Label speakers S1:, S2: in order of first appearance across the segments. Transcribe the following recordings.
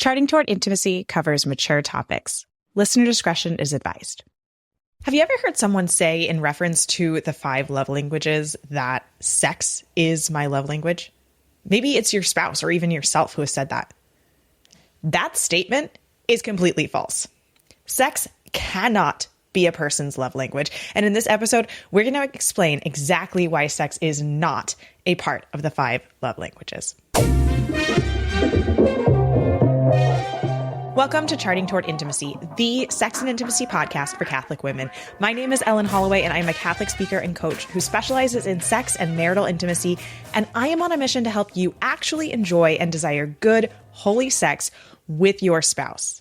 S1: Charting Toward Intimacy covers mature topics. Listener discretion is advised. Have you ever heard someone say in reference to the 5 love languages that sex is my love language? Maybe it's your spouse or even yourself who has said that. That statement is completely false. Sex cannot be a person's love language. And in this episode, we're going to explain exactly why sex is not a part of the 5 love languages. Welcome to Charting Toward Intimacy, the sex and intimacy podcast for Catholic women. My name is Ellen Holloway, and I'm a Catholic speaker and coach who specializes in sex and marital intimacy, and I am on a mission to help you actually enjoy and desire good, holy sex with your spouse.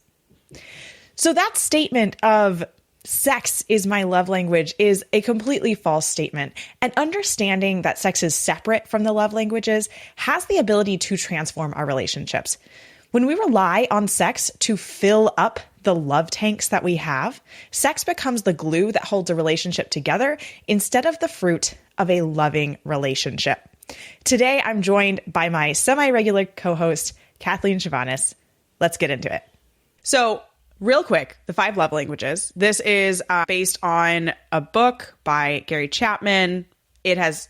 S1: So that statement of sex is my love language is a completely false statement, and understanding that sex is separate from the love languages has the ability to transform our relationships. When we rely on sex to fill up the love tanks that we have, sex becomes the glue that holds a relationship together instead of the fruit of a loving relationship. Today, I'm joined by my semi-regular co-host, Kathleen Chavanis. Let's get into it. So, real quick, the 5 love languages. This is based on a book by Gary Chapman. It has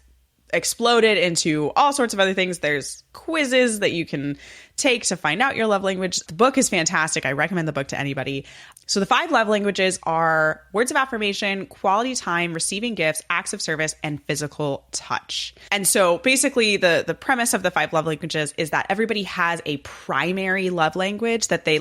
S1: exploded into all sorts of other things. There's quizzes that you can take to find out your love language. The book is fantastic. I recommend the book to anybody. So the 5 love languages are words of affirmation, quality time, receiving gifts, acts of service, and physical touch. And so basically the premise of the 5 love languages is that everybody has a primary love language that they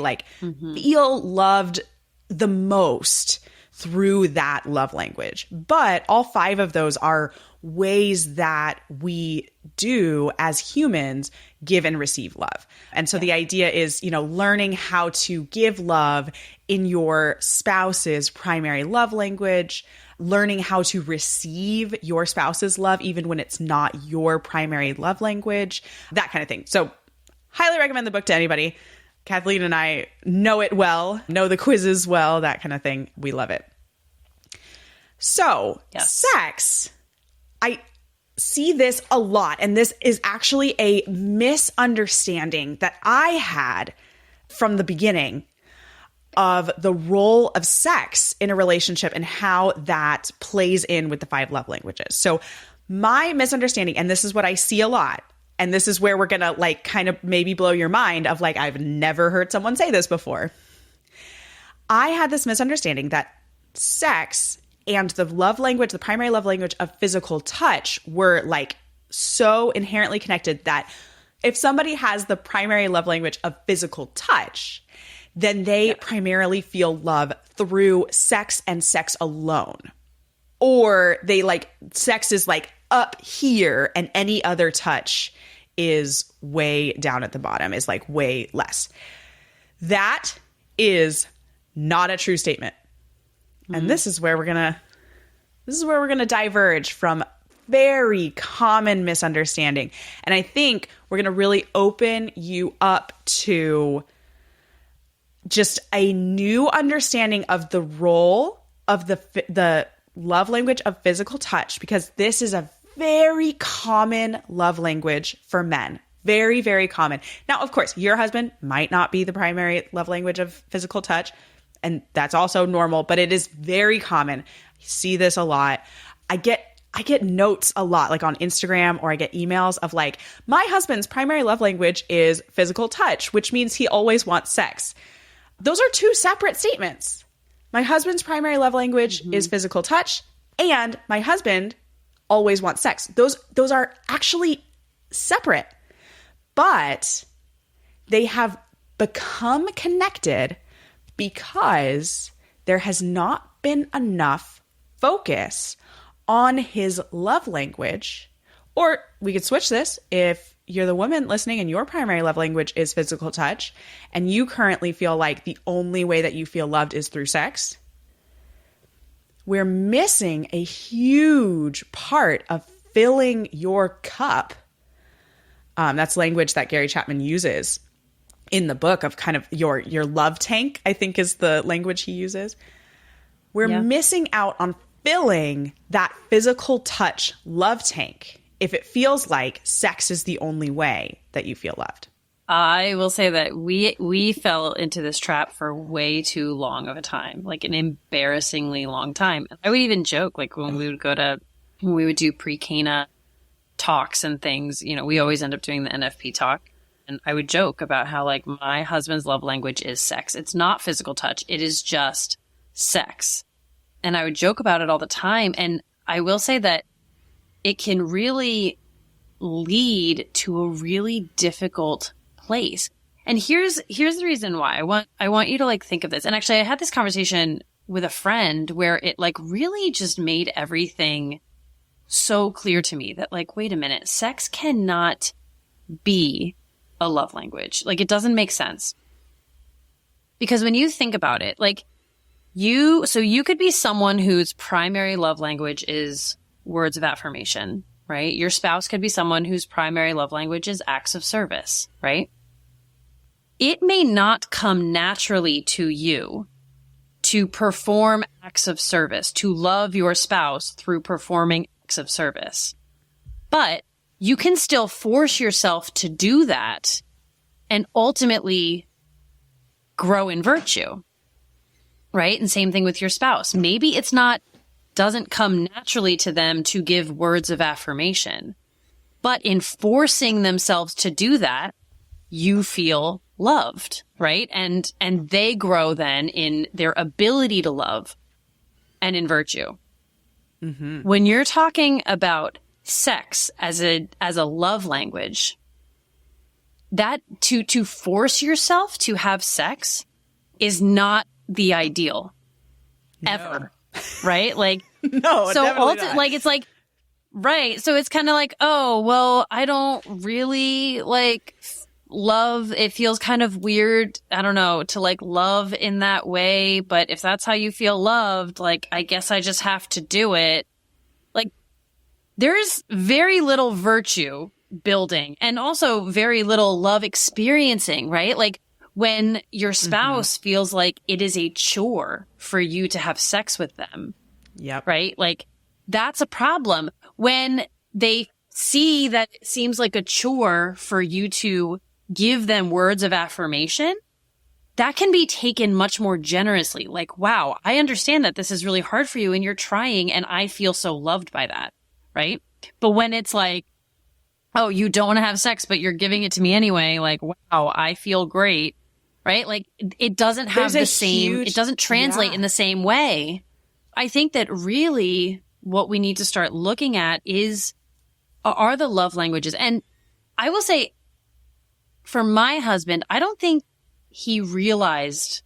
S1: feel loved the most through that love language. But all 5 of those are ways that we do as humans give and receive love. And so the idea is, learning how to give love in your spouse's primary love language, learning how to receive your spouse's love, even when it's not your primary love language, that kind of thing. So highly recommend the book to anybody. Kathleen and I know it well, know the quizzes well, that kind of thing. We love it. So sex, I see this a lot, and this is actually a misunderstanding that I had from the beginning of the role of sex in a relationship and how that plays in with the 5 love languages. So my misunderstanding, and this is what I see a lot, and this is where we're going to kind of maybe blow your mind of I've never heard someone say this before. I had this misunderstanding that sex and the love language, the primary love language of physical touch were so inherently connected that if somebody has the primary love language of physical touch, then they primarily feel love through sex and sex alone. Or they sex is up here and any other touch is way down at the bottom, is way less. That is not a true statement. And this is where we're gonna diverge from very common misunderstanding. And I think we're gonna really open you up to just a new understanding of the role of the love language of physical touch, because this is a very common love language for men. Very, very common. Now, of course, your husband might not be the primary love language of physical touch, and that's also normal, but it is very common. I see this a lot. I get notes a lot, on Instagram, or I get emails of my husband's primary love language is physical touch, which means he always wants sex. Those are 2 separate statements. My husband's primary love language is physical touch, and my husband always wants sex. Those are actually separate, but they have become connected because there has not been enough focus on his love language. Or we could switch this. If you're the woman listening and your primary love language is physical touch, and you currently feel like the only way that you feel loved is through sex, we're missing a huge part of filling your cup. That's language that Gary Chapman uses in the book of kind of your love tank, I think is the language he uses. We're missing out on filling that physical touch love tank if it feels like sex is the only way that you feel loved.
S2: I will say that we fell into this trap for way too long of a time, like an embarrassingly long time. I would even joke, like when we would do pre-Cana talks and things, you know, we always end up doing the NFP talk. And I would joke about how like my husband's love language is sex. It's not physical touch. It is just sex. And I would joke about it all the time. And I will say that it can really lead to a really difficult place. And here's the reason why I want you to like think of this. And actually I had this conversation with a friend where it like really just made everything so clear to me that like, wait a minute, sex cannot be a love language. Like it doesn't make sense. Because when you think about it, like you could be someone whose primary love language is words of affirmation, right? Your spouse could be someone whose primary love language is acts of service, right? It may not come naturally to you to perform acts of service, to love your spouse through performing acts of service. But you can still force yourself to do that and ultimately grow in virtue, right? And same thing with your spouse. Maybe doesn't come naturally to them to give words of affirmation, but in forcing themselves to do that, you feel loved, right? And they grow then in their ability to love and in virtue. Mm-hmm. When you're talking about sex as a love language, that to force yourself to have sex is not the ideal ever, right? Like,
S1: no,
S2: so
S1: not.
S2: It's like, right. So it's kind of like, oh, well, I don't really like love. It feels kind of weird. I don't know, to like love in that way. But if that's how you feel loved, like, I guess I just have to do it. Like there's very little virtue building and also very little love experiencing, right? Like when your spouse feels like it is a chore for you to have sex with them.
S1: Yep.
S2: Right? Like that's a problem. When they see that it seems like a chore for you to give them words of affirmation, that can be taken much more generously. Like, wow, I understand that this is really hard for you and you're trying and I feel so loved by that. Right? But when it's like, oh, you don't want to have sex, but you're giving it to me anyway. Like, wow, I feel great. Right? Like it doesn't have the same, it doesn't translate in the same way. I think that really what we need to start looking at are the love languages. And I will say for my husband, I don't think he realized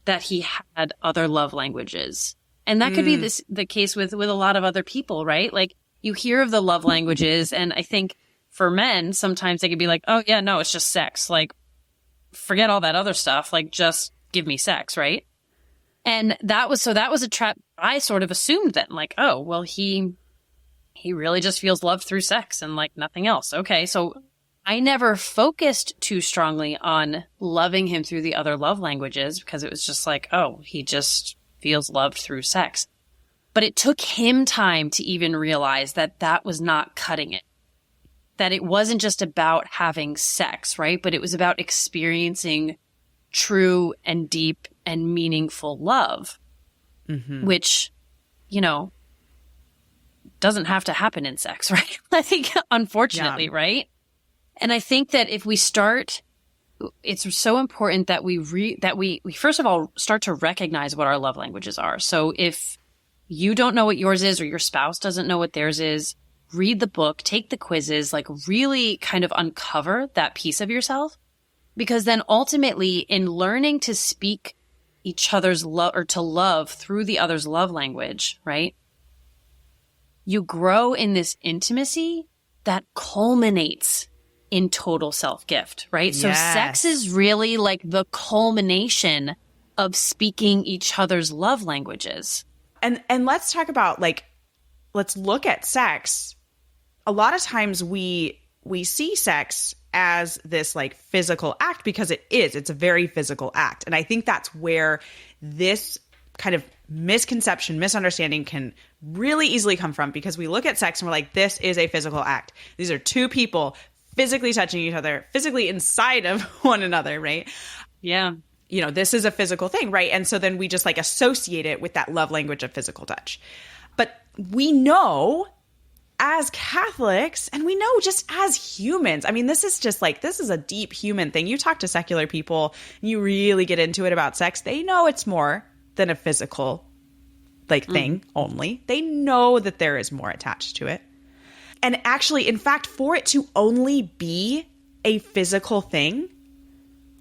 S2: that he had other love languages. And that could be the case with a lot of other people, right? Like you hear of the love languages. And I think for men, sometimes they could be like, oh yeah, no, it's just sex. Like forget all that other stuff. Like just give me sex. Right. And that was a trap. I sort of assumed then like, oh, well, he really just feels loved through sex and like nothing else. Okay. So I never focused too strongly on loving him through the other love languages because it was just like, oh, he just feels loved through sex. But it took him time to even realize that that was not cutting it. That it wasn't just about having sex, right? But it was about experiencing true and deep and meaningful love, which, you know, doesn't have to happen in sex, right? I think, unfortunately, right? And I think that if we start, it's so important that we first of all start to recognize what our love languages are. So if you don't know what yours is or your spouse doesn't know what theirs is, read the book, take the quizzes, like really kind of uncover that piece of yourself. Because then ultimately in learning to speak each other's love or to love through the other's love language, right? You grow in this intimacy that culminates in total self-gift, right? Yes. So sex is really like the culmination of speaking each other's love languages.
S1: And let's talk about let's look at sex. A lot of times we see sex as this like physical act because it's a very physical act. And I think that's where this kind of misconception, misunderstanding can really easily come from, because we look at sex and we're like, this is a physical act. These are two people physically touching each other, physically inside of one another, right?
S2: Yeah.
S1: You know, this is a physical thing, right? And so then we just like associate it with that love language of physical touch. But we know as Catholics, and we know just as humans, I mean, this is just like, this is a deep human thing. You talk to secular people, and you really get into it about sex, they know it's more than a physical like thing only. They know that there is more attached to it. And actually, in fact, for it to only be a physical thing,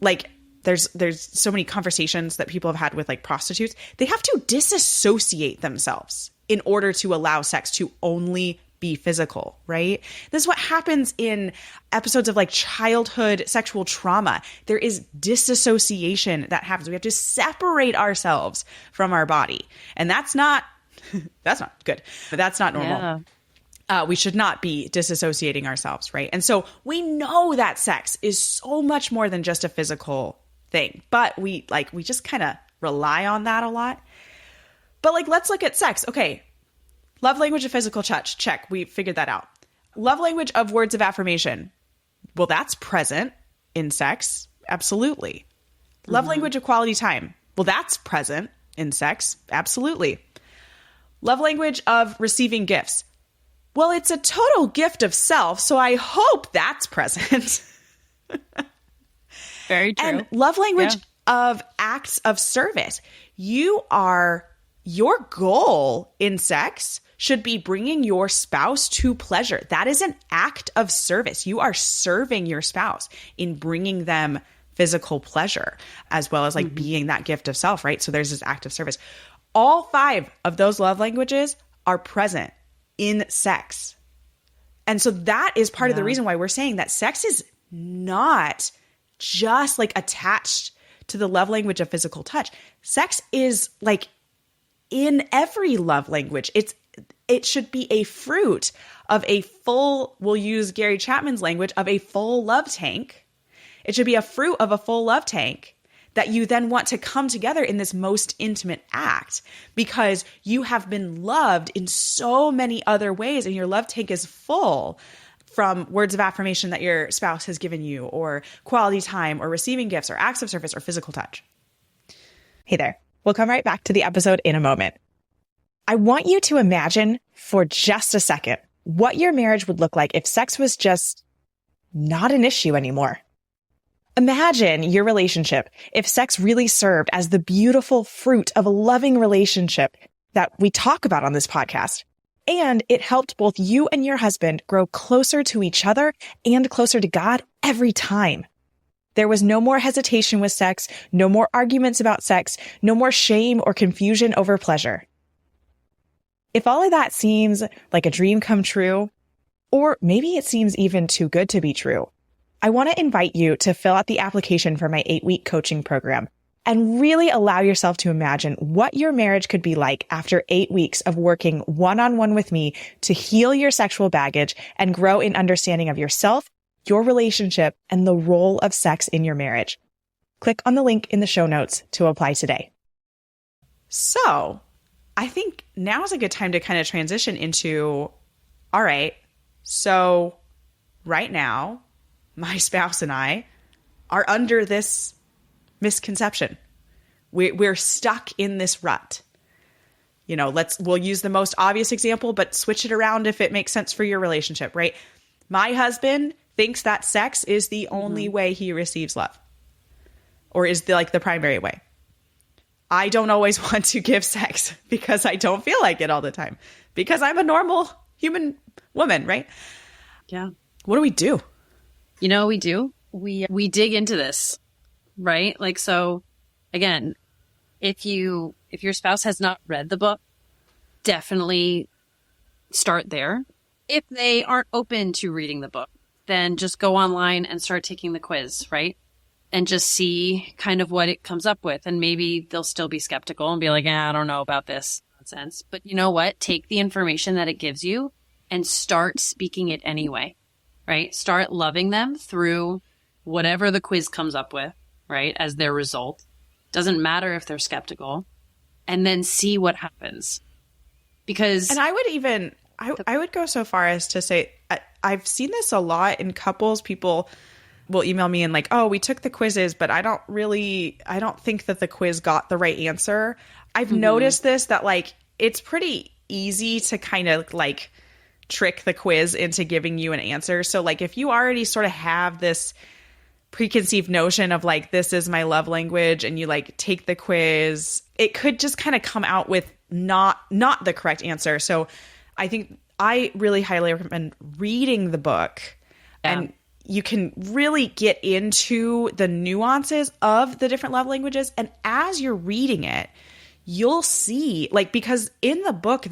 S1: like there's so many conversations that people have had with like prostitutes, they have to disassociate themselves in order to allow sex to only be physical, right? This is what happens in episodes of like childhood sexual trauma. There is disassociation that happens. We have to separate ourselves from our body. And that's not good. That's not normal.
S2: Yeah.
S1: We should not be disassociating ourselves, right? And so we know that sex is so much more than just a physical thing, but we just kind of rely on that a lot. But like, let's look at sex. Okay. Love language of physical touch. Check. We figured that out. Love language of words of affirmation. Well, that's present in sex. Absolutely. Love language of quality time. Well, that's present in sex. Absolutely. Love language of receiving gifts. Well, it's a total gift of self, so I hope that's present.
S2: Very true.
S1: And love language of acts of service. Your goal in sex should be bringing your spouse to pleasure. That is an act of service. You are serving your spouse in bringing them physical pleasure, as well as like being that gift of self, right? So there's this act of service. All 5 of those love languages are present in sex. And so that is part of the reason why we're saying that sex is not just like attached to the love language of physical touch. Sex is like in every love language. It should be a fruit of a full, we'll use Gary Chapman's language, of a full love tank. It should be a fruit of a full love tank that you then want to come together in this most intimate act because you have been loved in so many other ways and your love tank is full from words of affirmation that your spouse has given you, or quality time, or receiving gifts, or acts of service, or physical touch. Hey there. We'll come right back to the episode in a moment. I want you to imagine for just a second what your marriage would look like if sex was just not an issue anymore. Imagine your relationship if sex really served as the beautiful fruit of a loving relationship that we talk about on this podcast. And it helped both you and your husband grow closer to each other and closer to God every time. There was no more hesitation with sex, no more arguments about sex, no more shame or confusion over pleasure. If all of that seems like a dream come true, or maybe it seems even too good to be true, I want to invite you to fill out the application for my 8-week coaching program and really allow yourself to imagine what your marriage could be like after 8 weeks of working one-on-one with me to heal your sexual baggage and grow in understanding of yourself, your relationship, and the role of sex in your marriage. Click on the link in the show notes to apply today. So, I think now is a good time to kind of transition into, all right, so right now, my spouse and I are under this misconception. We're stuck in this rut. You know, we'll use the most obvious example, but switch it around if it makes sense for your relationship, right? My husband thinks that sex is the only way he receives love, or is the primary way. I don't always want to give sex because I don't feel like it all the time because I'm a normal human woman, right?
S2: Yeah.
S1: What do we do?
S2: You know what we do? We dig into this, right? Like, so again, if your spouse has not read the book, definitely start there. If they aren't open to reading the book, then just go online and start taking the quiz, right? And just see kind of what it comes up with. And maybe they'll still be skeptical and be like, I don't know about this nonsense. But you know what? Take the information that it gives you and start speaking it anyway, right? Start loving them through whatever the quiz comes up with, right? As their result. Doesn't matter if they're skeptical. And then see what happens. Because...
S1: And I would even... I would go so far as to say I've seen this a lot in couples. People will email me and like, oh, we took the quizzes, but I don't think that the quiz got the right answer. I've noticed this, that like, it's pretty easy to kind of like trick the quiz into giving you an answer. So like, if you already sort of have this preconceived notion of like, this is my love language, and you like take the quiz, it could just kind of come out with not the correct answer. So I think I really highly recommend reading the book, and you can really get into the nuances of the different love languages. And as you're reading it, you'll see, like, because in the book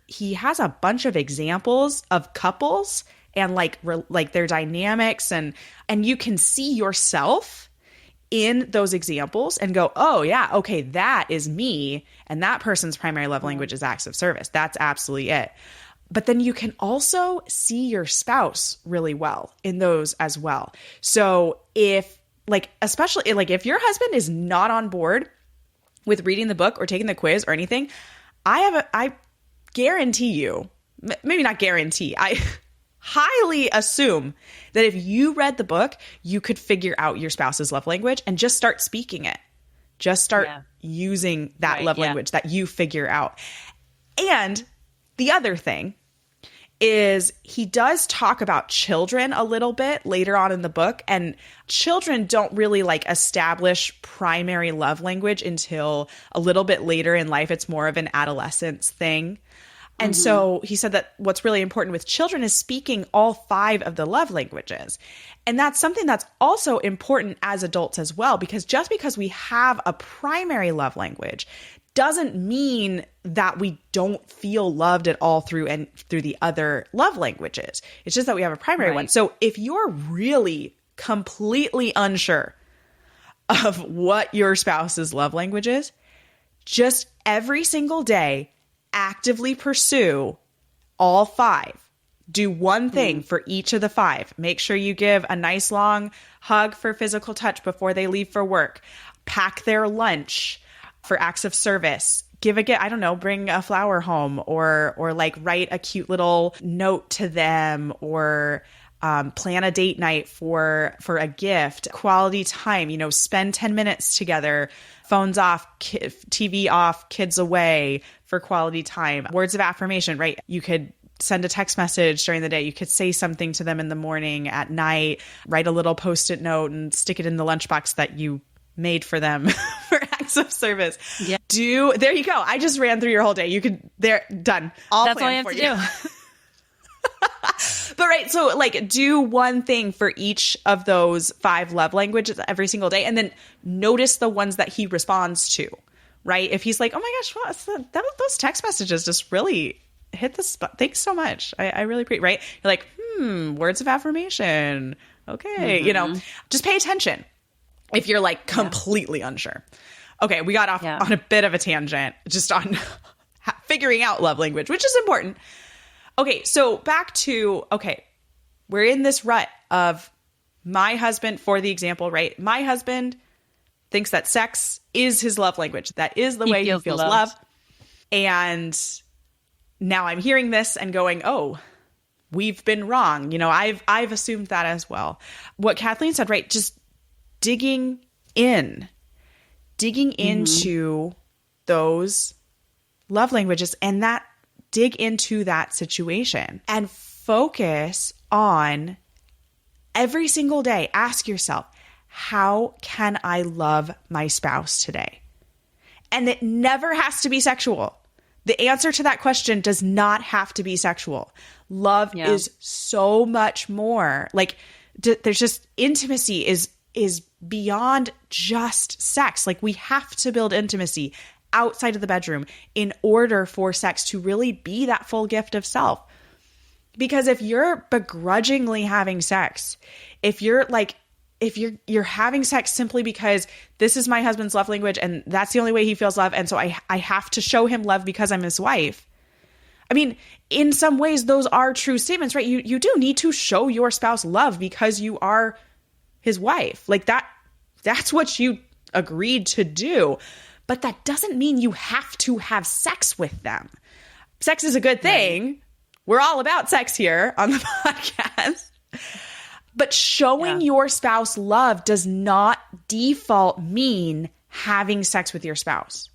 S1: he has a bunch of examples of couples and like their dynamics, and you can see yourself in those examples and go, oh yeah, okay, that is me, and that person's primary love language is acts of service. That's absolutely it. But then you can also see your spouse really well in those as well. So if like, especially like if your husband is not on board with reading the book or taking the quiz or anything, I guarantee you, maybe not guarantee, I highly assume that if you read the book, you could figure out your spouse's love language and just start speaking it. Just start using that love language that you figure out. And the other thing is he does talk about children a little bit later on in the book, and children don't really like establish primary love language until a little bit later in life. It's more of an adolescence thing. And so he said that what's really important with children is speaking all 5 of the love languages. And that's something that's also important as adults as well, because just because we have a primary love language doesn't mean that we don't feel loved at all through the other love languages. It's just that we have a primary one. So if you're really completely unsure of what your spouse's love language is, just every single day, actively pursue all 5. Do one thing for each of the 5. Make sure you give a nice long hug for physical touch before they leave for work. Pack their lunch for acts of service. Give a gift, I don't know, bring a flower home, or like write a cute little note to them, or plan a date night for a gift. Quality time, spend 10 minutes together, phones off, TV off, kids away for quality time. Words of affirmation, right? You could send a text message during the day. You could say something to them in the morning, at night, write a little Post-it note and stick it in the lunchbox that you made for them for acts of service. Yeah. There you go. I just ran through your whole day. Done.
S2: That's all you have to do.
S1: But right, so like do one thing for each of those 5 love languages every single day, and then notice the ones that he responds to, right? If he's like, oh my gosh, those text messages just really hit the spot. Thanks so much. I really appreciate, right? You're like, words of affirmation. Okay. Just pay attention if you're like completely unsure. Okay. We got off on a bit of a tangent just on figuring out love language, which is important. Okay, so back to, we're in this rut of my husband, for the example, right? My husband thinks that sex is his love language. That is the way he feels love. And now I'm hearing this and going, oh, we've been wrong. I've assumed that as well. What Kathleen said, right? Just digging into those love languages, and that dig into that situation and focus on every single day. Ask yourself, how can I love my spouse today? And it never has to be sexual. The answer to that question does not have to be sexual. Love is so much more. Like there's just intimacy is beyond just sex. Like we have to build intimacy outside of the bedroom in order for sex to really be that full gift of self. Because if you're begrudgingly having sex, if you're having sex simply because this is my husband's love language and that's the only way he feels love, and so I have to show him love because I'm his wife. I mean, in some ways, those are true statements, right? You do need to show your spouse love because you are his wife. Like that's what you agreed to do. But that doesn't mean you have to have sex with them. Sex is a good thing, we're all about sex here on the podcast. But showing your spouse love does not default mean having sex with your spouse.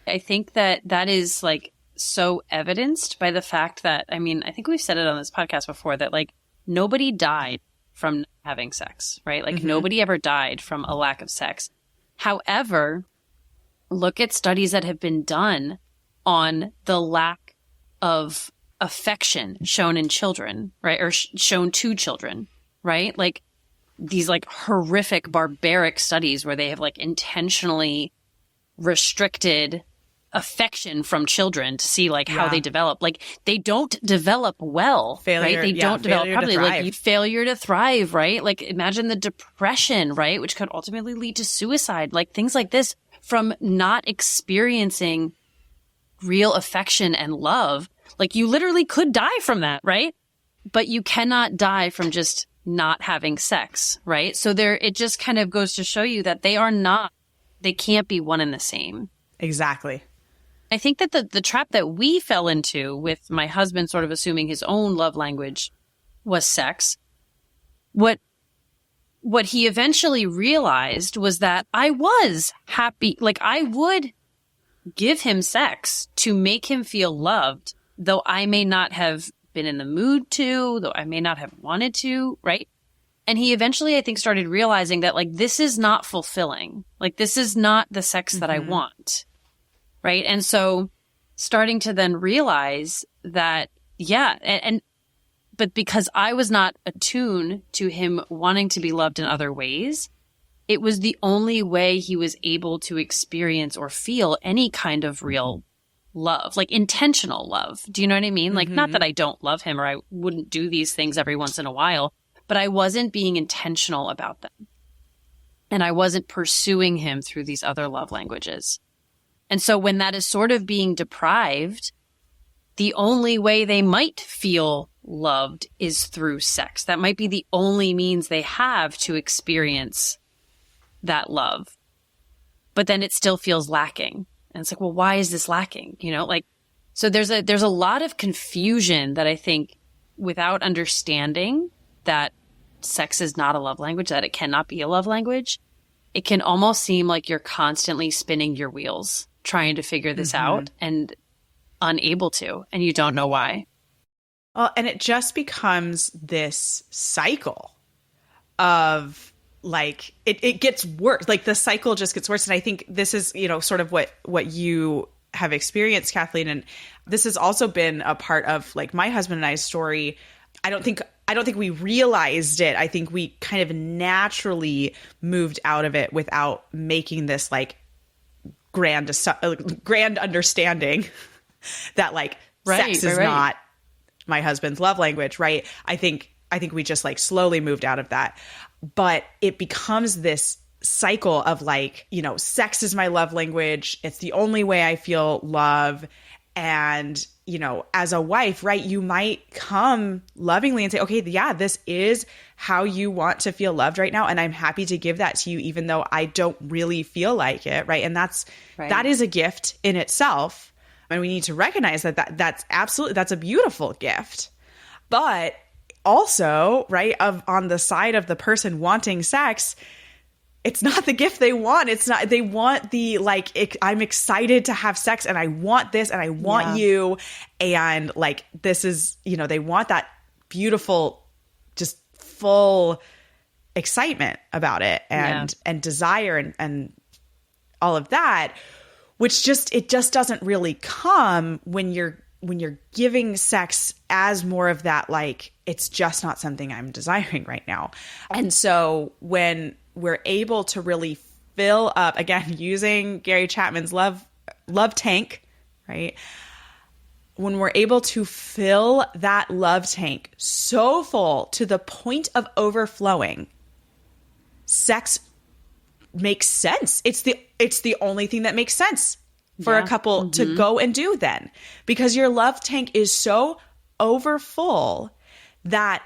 S2: I think that is like so evidenced by the fact that, I mean, I think we've said it on this podcast before that like nobody died from having sex, right? Like nobody ever died from a lack of sex. However, look at studies that have been done on the lack of affection shown in children, right? Or shown to children, right? Like these like horrific, barbaric studies where they have like intentionally restricted affection from children to see like how they develop. Like they don't develop well, right? They don't develop properly. Like failure to thrive, right? Like imagine the depression, right? Which could ultimately lead to suicide, like things like this from not experiencing real affection and love. Like you literally could die from that, right? But you cannot die from just not having sex, right? So it just kind of goes to show you that they can't be one and the same.
S1: Exactly.
S2: I think that the trap that we fell into with my husband sort of assuming his own love language was sex. What he eventually realized was that I was happy. Like I would give him sex to make him feel loved, though I may not have been in the mood to, though I may not have wanted to, right? And he eventually, I think, started realizing that like, this is not fulfilling. Like this is not the sex that I want. Right. And so starting to then realize that, but because I was not attuned to him wanting to be loved in other ways, it was the only way he was able to experience or feel any kind of real love, like intentional love. Do you know what I mean? Like, not that I don't love him or I wouldn't do these things every once in a while, but I wasn't being intentional about them. And I wasn't pursuing him through these other love languages. And so when that is sort of being deprived, the only way they might feel loved is through sex. That might be the only means they have to experience that love. But then it still feels lacking. And it's like, well, why is this lacking? You know, like, so there's a lot of confusion that I think without understanding that sex is not a love language, that it cannot be a love language, it can almost seem like you're constantly spinning your wheels trying to figure this out and unable to, and you don't know why.
S1: Well, and it just becomes this cycle of like, it gets worse. Like the cycle just gets worse. And I think this is, you know, sort of what you have experienced, Kathleen. And this has also been a part of like my husband and I's story. I don't think we realized it. I think we kind of naturally moved out of it without making this like grand understanding that like sex is not my husband's love language, right? I think we just like slowly moved out of that. But it becomes this cycle of like, you know, sex is my love language. It's the only way I feel love. And, you know, as a wife, right, you might come lovingly and say, okay, yeah, this is how you want to feel loved right now. And I'm happy to give that to you, even though I don't really feel like it. Right. And that is a gift in itself. And we need to recognize that's a beautiful gift. But also, right, on the side of the person wanting sex, it's not the gift they want. It's not, they want the like, I'm excited to have sex and I want this and I want you. And like, this is, you know, they want that beautiful, just full excitement about it and desire and all of that, which it just doesn't really come when you're giving sex as more of that, like, it's just not something I'm desiring right now. And so when we're able to really fill up, again, using Gary Chapman's love tank, right? When we're able to fill that love tank so full to the point of overflowing, sex makes sense. It's the only thing that makes sense for a couple to go and do then, because your love tank is so overfull that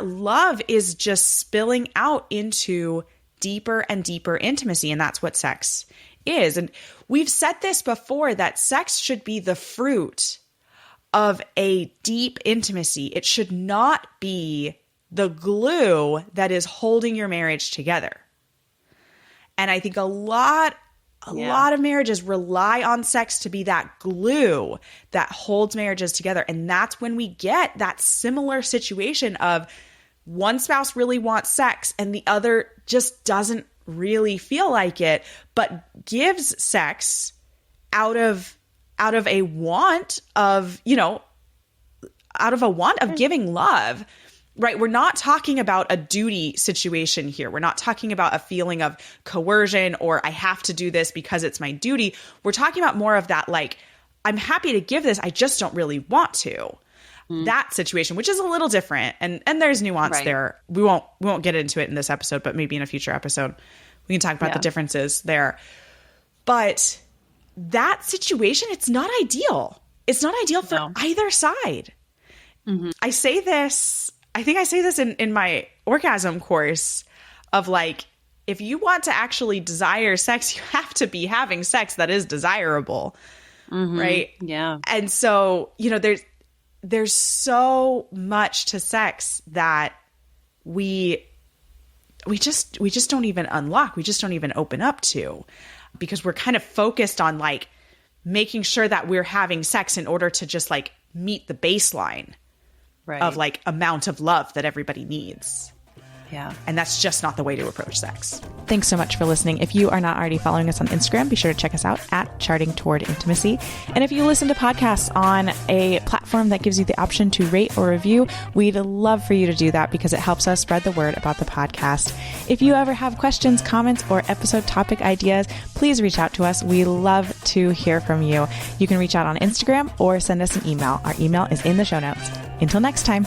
S1: love is just spilling out into deeper and deeper intimacy. And that's what sex is. And we've said this before, that sex should be the fruit of a deep intimacy. It should not be the glue that is holding your marriage together. And I think a lot of marriages rely on sex to be that glue that holds marriages together. And that's when we get that similar situation of one spouse really wants sex and the other just doesn't really feel like it, but gives sex out of a want of, giving love. Right. We're not talking about a duty situation here. We're not talking about a feeling of coercion or I have to do this because it's my duty. We're talking about more of that, like, I'm happy to give this. I just don't really want to. That situation, which is a little different. And there's nuance there. We won't get into it in this episode, but maybe in a future episode, we can talk about the differences there. But that situation, it's not ideal. It's not ideal for either side. Mm-hmm. I think I say this in my orgasm course of like, if you want to actually desire sex, you have to be having sex that is desirable. Mm-hmm. Right.
S2: Yeah.
S1: And so, there's so much to sex that we just don't even unlock. We just don't even open up to, because we're kind of focused on like making sure that we're having sex in order to just like meet the baseline of like amount of love that everybody needs.
S2: Yeah.
S1: And that's just not the way to approach sex.
S3: Thanks so much for listening. If you are not already following us on Instagram, be sure to check us out at Charting Toward Intimacy. And if you listen to podcasts on a platform that gives you the option to rate or review, we'd love for you to do that because it helps us spread the word about the podcast. If you ever have questions, comments, or episode topic ideas, please reach out to us. We love to hear from you. You can reach out on Instagram or send us an email. Our email is in the show notes. Until next time.